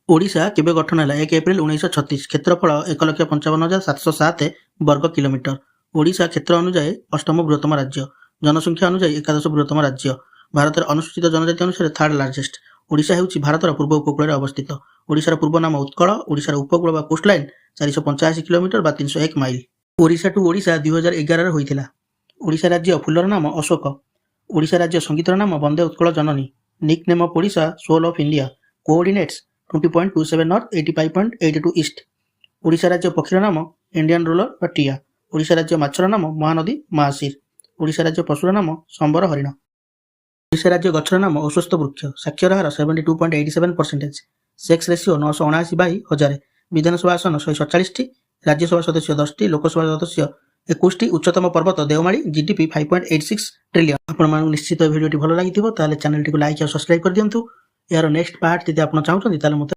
ओडिशा केबे गठन ହେଲା 1 एप्रिल 1936 क्षेत्रफल 1,55,707 वर्ग किलोमीटर। ओडिशा क्षेत्र अनुଯାयी अष्टम बृहत्तम राज्य, जनसंख्या अनुଯାयी एकादश बृहत्तम राज्य, भारत अनुसूचित जनजाति अनुसार थर्ड लार्जेस्ट। ओडिशा ହେଉଛି ଭାରତର ପୂର୍ବ ଉପକୂଳରେ ଅବସ୍ଥିତ। ଓଡ଼ିଶାର ପୂର୍ବ ନାମ ଉତ୍କଳ। ଓଡ଼ିଶାର ଉପକୂଳ ବା କୋଷ୍ଟଲାଇନ 485 କିଲୋମିଟର ବା 301 ମାଇଲ। ଓଡ଼ିଶା ଟୁ ଓଡ଼ିଶା 2011ରେ ହୋଇଥିଲା। ଓଡ଼ିଶା ରାଜ୍ୟ ଫୁଲର ନାମ ଅଶୋକ। ଓଡ଼ିଶା ରାଜ୍ୟ ସଙ୍ଗୀତର ନାମ Bande Utkala Janani. Nick name of Odisha soul of India. Coordinates 20.27 north 85.82 east. Odisha ରାଜ୍ୟ ପକ୍ଷୀର ନାମ ଇଣ୍ଡିଆନ୍ ରୁଲର ବା ଟିଆ। ଓଡ଼ିଶା ରାଜ୍ୟ ମାଛର ନାମ ମହାନଦୀ ମାହାସିର। ଓଡ଼ିଶା ରାଜ୍ୟ ପଶୁର ନାମ ସମ୍ବର ହରିଣ। ଓଡ଼ିଶା ରାଜ୍ୟ ଗଛର ନାମ ଔଷଧ ବୃକ୍ଷ। ସାକ୍ଷର ହାର 72.87%। Sex ratio 979/1000। ବିଧାନସଭା ଆସନ 147ଟି। ରାଜ୍ୟସଭା ସଦସ୍ୟ 10ଟି। ଲୋକସଭା ସଦସ୍ୟ 21ଟି। ଉଚ୍ଚତମ ପର୍ବତ ଦେଓମାଳି। GDP 5.86 trillion. ଆପଣମାନଙ୍କୁ ନିଶ୍ଚିତ ଭିଡ଼ିଓଟି ଭଲ ଲାଗିଥିବ, ତାହେଲେ ଚ୍ୟାନେଲଟିକୁ ଲାଇକ୍ ଆଉ ସବସ୍କ୍ରାଇବ୍ କରିଦିଅନ୍ତୁ। ଏହାର ନେକ୍ସଟ ପାର୍ଟ ଯଦି ଆପଣ ଚାହୁଁଛନ୍ତି ତାହେଲେ ମୋତେ